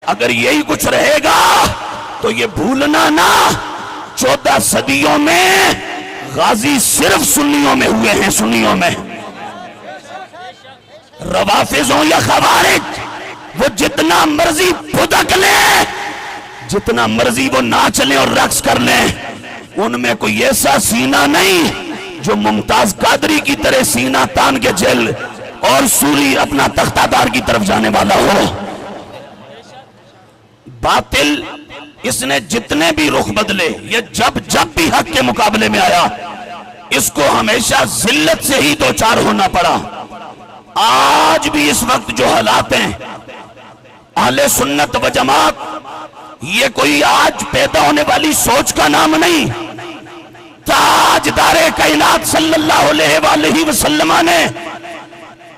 اگر یہی کچھ رہے گا تو یہ بھولنا نہ 14 صدیوں میں غازی صرف سنیوں میں ہوئے ہیں، سنیوں میں۔ روافضوں یا خوارج وہ جتنا مرضی پھدک لیں، جتنا مرضی وہ ناچ لیں اور رقص کر لیں، ان میں کوئی ایسا سینہ نہیں جو ممتاز قادری کی طرح سینہ تان کے جل اور سوری اپنا تختہ دار کی طرف جانے والا ہو۔ باطل اس نے جتنے بھی رخ بدلے، یہ جب بھی حق کے مقابلے میں آیا، اس کو ہمیشہ ذلت سے ہی دوچار ہونا پڑا۔ آج بھی اس وقت جو حالات ہیں، اہل سنت و جماعت یہ کوئی آج پیدا ہونے والی سوچ کا نام نہیں۔ تاجدار کائنات صلی اللہ علیہ وآلہ وسلم نے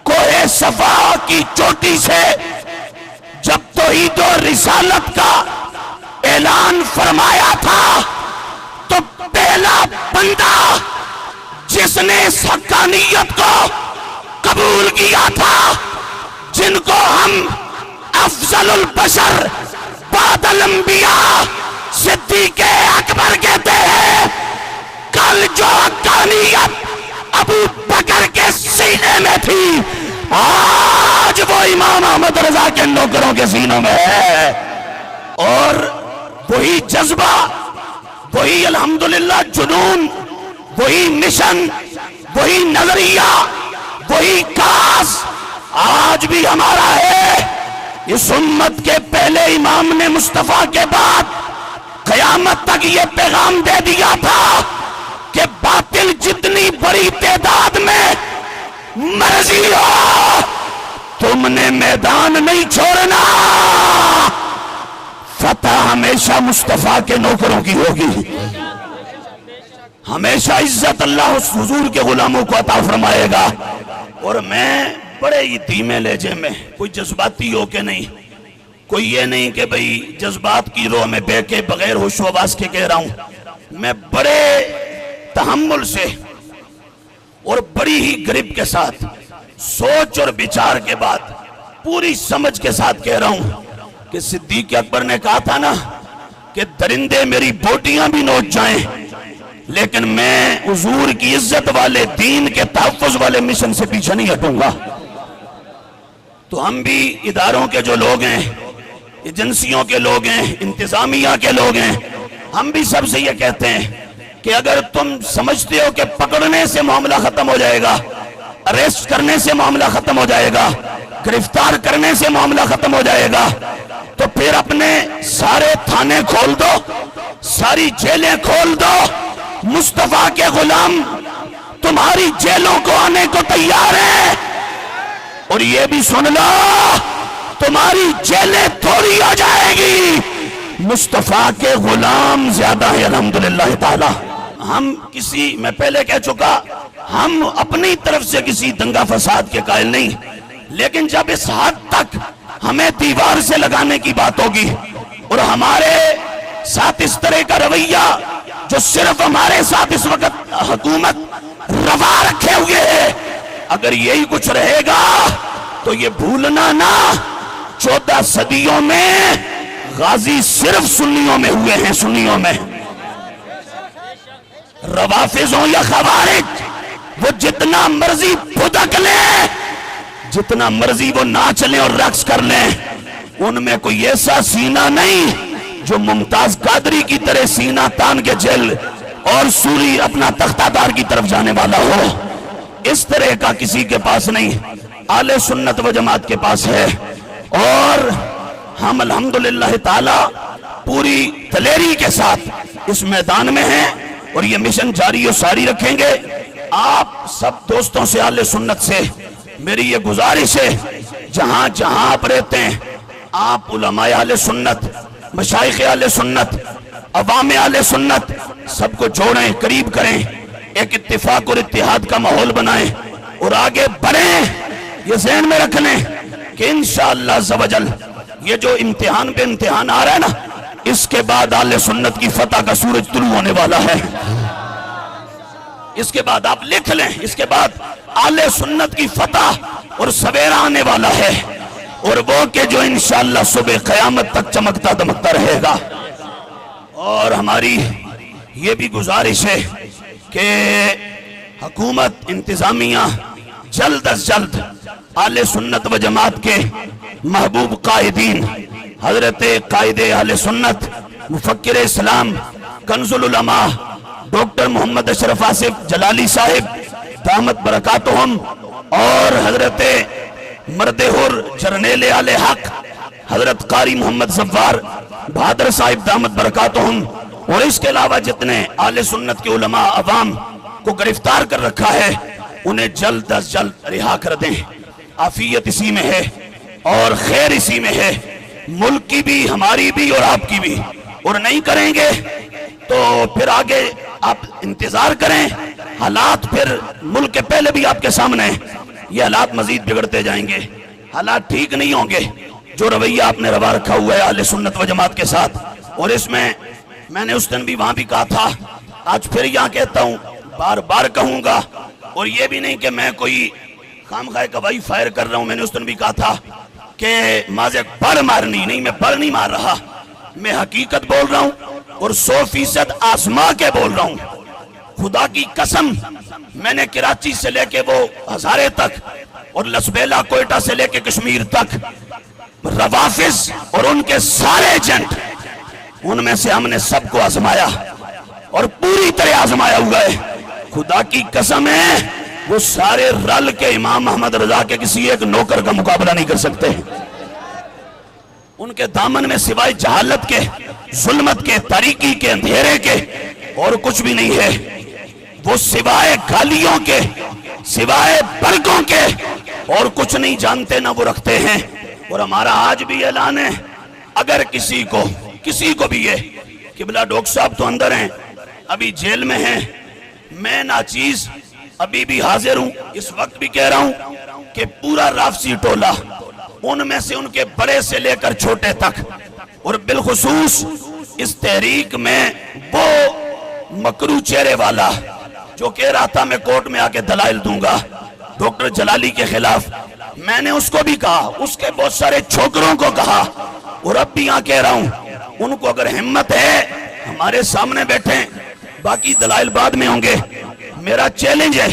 کوہ صفا کی چوٹی سے جب توحید و رسالت کا اعلان فرمایا تھا تو پہلا بندہ جس نے اس حقانیت کو قبول کیا تھا، جن کو ہم افضل البشر بعد الانبیاء صدیق اکبر کہتے ہیں، کل جو حقانیت ابو بکر کے سینے میں تھی، آج وہ امام احمد رضا کے نوکروں کے سینوں میں ہے۔ اور وہی جذبہ، وہی الحمدللہ جنون، وہی مشن، وہی نظریہ، وہی کاس آج بھی ہمارا ہے۔ اس امت کے پہلے امام نے مصطفیٰ کے بعد قیامت تک یہ پیغام دے دیا تھا کہ باطل جتنی بڑی تعداد میں مرضی ہو، تم نے میدان نہیں چھوڑنا، فتح ہمیشہ مصطفیٰ کے نوکروں کی ہوگی۔ ہمیشہ عزت اللہ اس حضور کے غلاموں کو عطا فرمائے گا۔ اور میں بڑے ہی دھیمے لہجے میں، کوئی جذباتی ہو کے نہیں، کوئی یہ نہیں کہ بھئی جذبات کی روح میں بے کے بغیر ہوش و آواز کے کہہ رہا ہوں، میں بڑے تحمل سے اور بڑی ہی گرب کے ساتھ، سوچ اور بچار کے بعد، پوری سمجھ کے ساتھ کہہ رہا ہوں کہ صدیق اکبر نے کہا تھا نا کہ درندے میری بوٹیاں بھی نوچ جائیں، لیکن میں حضور کی عزت والے دین کے تحفظ والے مشن سے پیچھے نہیں ہٹوں گا۔ تو ہم بھی اداروں کے جو لوگ ہیں، ایجنسیوں کے لوگ ہیں، انتظامیہ کے لوگ ہیں، ہم بھی سب سے یہ کہتے ہیں کہ اگر تم سمجھتے ہو کہ پکڑنے سے معاملہ ختم ہو جائے گا، اریسٹ کرنے سے معاملہ ختم ہو جائے گا، گرفتار کرنے سے معاملہ ختم ہو جائے گا، تو پھر اپنے سارے تھانے کھول دو، ساری جیلیں کھول دو، مصطفیٰ کے غلام تمہاری جیلوں کو آنے کو تیار ہیں۔ اور یہ بھی سن لو، تمہاری جیلیں تھوڑی ہو جائے گی، مصطفیٰ کے غلام زیادہ ہیں الحمدللہ تعالی۔ ہم میں پہلے کہہ چکا، ہم اپنی طرف سے کسی دنگا فساد کے قائل نہیں، لیکن جب اس حد تک ہمیں دیوار سے لگانے کی بات ہوگی اور ہمارے ساتھ اس طرح کا رویہ جو صرف ہمارے ساتھ اس وقت حکومت روا رکھے ہوئے ہے، اگر یہی کچھ رہے گا تو یہ بھولنا نہ 14 صدیوں میں غازی صرف سنیوں میں ہوئے ہیں، سنیوں میں۔ روافضوں یا خوارج وہ جتنا مرضی پھدک لیں، جتنا مرضی وہ ناچ لیں اور رقص کر لیں، ان میں کوئی ایسا سینہ نہیں جو ممتاز قادری کی طرح سینہ تان کے جل اور سوری اپنا تختہ دار کی طرف جانے والا ہو۔ اس طرح کا کسی کے پاس نہیں، اہل سنت و جماعت کے پاس ہے۔ اور ہم الحمدللہ تعالی پوری دلیری کے ساتھ اس میدان میں ہیں اور یہ مشن جاری و ساری رکھیں گے۔ آپ سب دوستوں سے، اہل سنت سے میری یہ گزارش ہے، جہاں جہاں آپ رہتے ہیں، آپ علماء اہل سنت، مشائخ اہل سنت، عوام اہل سنت، سب کو جوڑیں، قریب کریں، ایک اتفاق اور اتحاد کا ماحول بنائیں اور آگے بڑھیں۔ یہ ذہن میں رکھ لیں کہ انشاءاللہ عز و جل یہ جو امتحان پہ امتحان آ رہا ہے نا، اس کے بعد اہل سنت کی فتح کا سورج طلوع ہونے والا ہے۔ اس کے بعد آپ لکھ لیں، اس کے بعد اہل سنت کی فتح اور سویرا آنے والا ہے۔ اور وہ کہ جو انشاءاللہ صبح قیامت تک چمکتا دمکتا رہے گا۔ اور ہماری یہ بھی گزارش ہے کہ حکومت انتظامیہ جلد از جلد اہل سنت و جماعت کے محبوب قائدین حضرت قائد اہل سنت مفکر اسلام کنز العلماء ڈاکٹر محمد اشرف آصف جلالی صاحب دامت برکاتہم اور حضرت مرد حر جرنیل اہل حق حضرت قاری محمد زوار بہادر صاحب دامت برکاتہم اور اس کے علاوہ جتنے اہل سنت کے علماء عوام کو گرفتار کر رکھا ہے انہیں جلد از جلد رہا کر دیں۔ عافیت اسی میں ہے اور خیر اسی میں ہے، ملک کی بھی ہماری بھی اور آپ کی بھی، اور نہیں کریں گے تو پھر آگے آپ انتظار کریں، حالات پھر ملک کے پہلے بھی آپ کے سامنے یہ حالات مزید بگڑتے جائیں گے، حالات ٹھیک نہیں ہوں گے جو رویہ آپ نے روا رکھا ہوا ہے اہل سنت و جماعت کے ساتھ۔ اور اس میں نے اس دن بھی وہاں بھی کہا تھا، آج پھر یہاں کہتا ہوں، بار بار کہوں گا، اور یہ بھی نہیں کہ میں کوئی خام خواہ گواہی فائر کر رہا ہوں۔ میں نے اس دن بھی کہا تھا کہ مازے بڑ مارنی نہیں، میں بڑ نہیں مار رہا، میں حقیقت بول رہا ہوں اور 100% آزما کے بول رہا ہوں۔ خدا کی قسم، میں نے کراچی سے لے کے وہ ہزارے تک اور لسبیلا کوئٹہ سے لے کے کشمیر تک روافظ اور ان کے سارے ایجنٹ، ان میں سے ہم نے سب کو آزمایا اور پوری طرح آزمایا ہوا ہے۔ خدا کی قسم ہے وہ سارے رل کے امام محمد رضا کے کسی ایک نوکر کا مقابلہ نہیں کر سکتے۔ ان کے دامن میں سوائے جہالت کے، ظلمت کے، تاریکی کے، اندھیرے کے اور کچھ بھی نہیں ہے۔ وہ سوائے گالیوں کے، سوائے برگوں کے اور کچھ نہیں جانتے نہ وہ رکھتے ہیں۔ اور ہمارا آج بھی اعلان ہے، اگر کسی کو بھی یہ قبلہ ڈاکٹر صاحب تو اندر ہیں، ابھی جیل میں ہیں، میں ناچیز ابھی بھی حاضر ہوں، اس وقت بھی کہہ رہا ہوں کہ پورا رافضی ٹولہ، ان میں سے ان کے بڑے سے لے کر چھوٹے تک، اور بالخصوص اس تحریک میں وہ مکرو چہرے والا جو کہہ رہا تھا میں کورٹ میں آ کے دلائل دوں گا ڈاکٹر جلالی کے خلاف، میں نے اس کو بھی کہا، اس کے بہت سارے چھوکروں کو کہا، اور اب بھی یہاں کہہ رہا ہوں، ان کو اگر ہمت ہے ہمارے سامنے بیٹھیں، باقی دلائل بعد میں ہوں گے۔ میرا چیلنج ہے،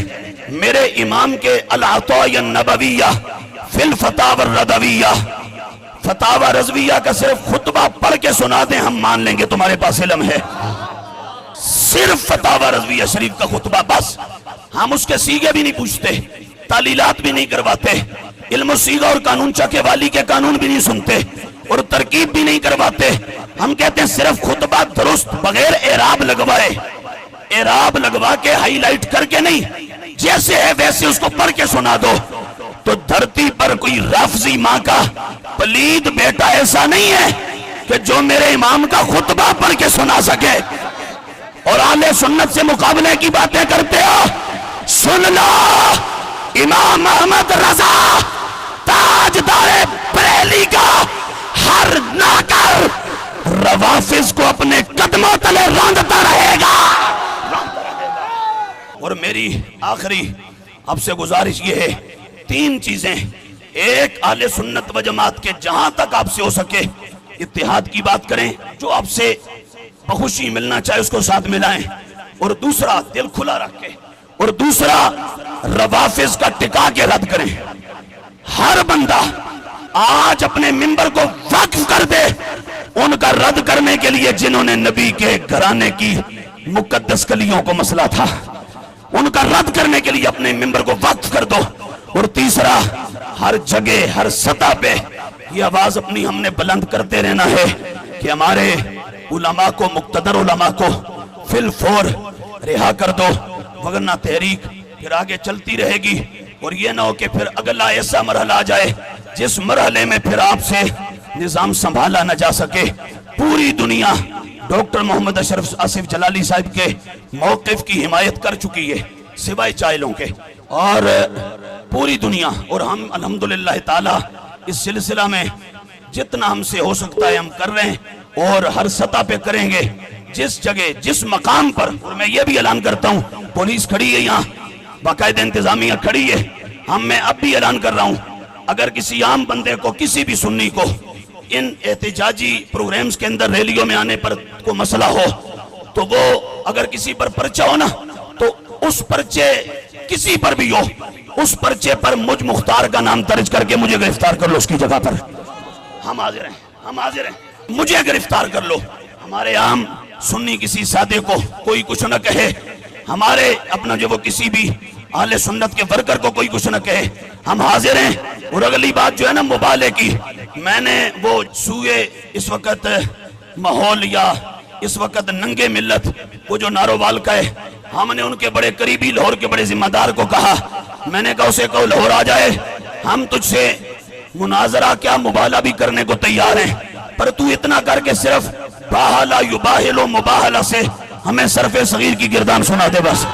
میرے امام کے العطاء النبویہ فی الفتاوی الرضویہ، فتاوی رضویہ کا صرف خطبہ پڑھ کے سنا دیں، ہم مان لیں گے تمہارے پاس علم ہے۔ صرف فتاوی رضویہ شریف کا خطبہ بس، ہم اس کے سیغے بھی نہیں پوچھتے، تعلیلات بھی نہیں کرواتے، علم و سیغہ اور قانون چکے والی کے قانون بھی نہیں سنتے اور ترکیب بھی نہیں کرواتے۔ ہم کہتے ہیں صرف خطبہ درست بغیر اعراب لگوائے، اعراب لگوا کے ہائی لائٹ کر کے نہیں، جیسے ہے ویسے اس کو پڑھ کے سنا دو۔ تو دھرتی پر کوئی رافضی ماں کا پلید بیٹا ایسا نہیں ہے کہ جو میرے امام کا خطبہ پڑھ کے سنا سکے۔ اور اہل سنت سے مقابلے کی باتیں کرتے ہو، سن لو، امام محمد رضا تاجدار بریلی کا ہر ناکر روافظ کو اپنے قدموں تلے راندتا رہے گا۔ اور میری آخری آپ سے گزارش یہ ہے، 3 چیزیں، ایک اہل سنت و جماعت کے جہاں تک آپ سے ہو سکے اتحاد کی بات کریں، جو آپ سے بخوشی ملنا چاہے اس کو ساتھ ملائیں، اور دوسرا دل کھلا رکھ کے، اور دوسرا روافظ کا ٹکا کے رد کریں۔ ہر بندہ آج اپنے منبر کو وقف کر دے ان کا رد کرنے کے لیے جنہوں نے نبی کے گھرانے کی مقدس کلیوں کو مسلا تھا، ان کا رد کرنے کے لیے اپنے منبر کو وقف کر دو۔ اور تیسرا، ہر جگہ ہر سطح پہ یہ آواز اپنی ہم نے بلند کرتے رہنا ہے کہ ہمارے علماء کو، مقتدر علماء کو فی الفور رہا کر دو، وگرنہ تحریک پھر آگے چلتی رہے گی۔ اور یہ نہ ہو کہ پھر اگلا ایسا مرحلہ آ جائے جس مرحلے میں پھر آپ سے نظام سنبھالا نہ جا سکے۔ پوری دنیا ڈاکٹر محمد اشرف آصف جلالی صاحب کے موقف کی حمایت کر چکی ہے سوائے چائلوں کے، اور پوری دنیا، اور ہم الحمدللہ تعالی اس سلسلہ میں جتنا ہم سے ہو سکتا ہے ہم کر رہے ہیں، اور ہر سطح پہ کریں گے، جس جگہ جس مقام پر۔ اور میں یہ بھی اعلان کرتا ہوں، پولیس کھڑی ہے یہاں، باقاعدہ انتظامیہ کھڑی ہے، میں اب بھی اعلان کر رہا ہوں اگر کسی عام بندے کو، کسی بھی سنی کو ان احتجاجی پروگرامز کے اندر ریلیوں میں آنے پر کوئی مسئلہ ہو تو وہ اگر کسی پر پرچہ ہو نا تو اس پرچے کسی پر بھی ہو، اس پرچے پر مجھ مختار کا نام درج کر کے مجھے گرفتار کر لو، اس کی جگہ پر ہم حاضر ہیں، ہم حاضر ہیں، مجھے گرفتار کر لو۔ ہمارے عام سنی کسی سادے کو کوئی کچھ نہ کہے، ہمارے اپنا جو وہ کسی بھی اہل سنت کے ورکر کو کوئی کچھ نہ کہے، ہم حاضر ہیں۔ اور اگلی بات جو ہے نا مبالغے کی، میں نے وہ سوئے اس وقت ماحول یا اس وقت ننگے ملت وہ جو نارووال کا ہے، ہم نے ان کے بڑے قریبی لاہور کے بڑے ذمہ دار کو کہا، میں نے کہا اسے کہو لاہور آ جائے، ہم تجھ سے مناظرہ کیا مبالغہ بھی کرنے کو تیار ہیں، پر تو اتنا کر کے صرف باہلا یباہل و مباہلہ سے ہمیں صرف صغیر کی گردان سنا دے بس۔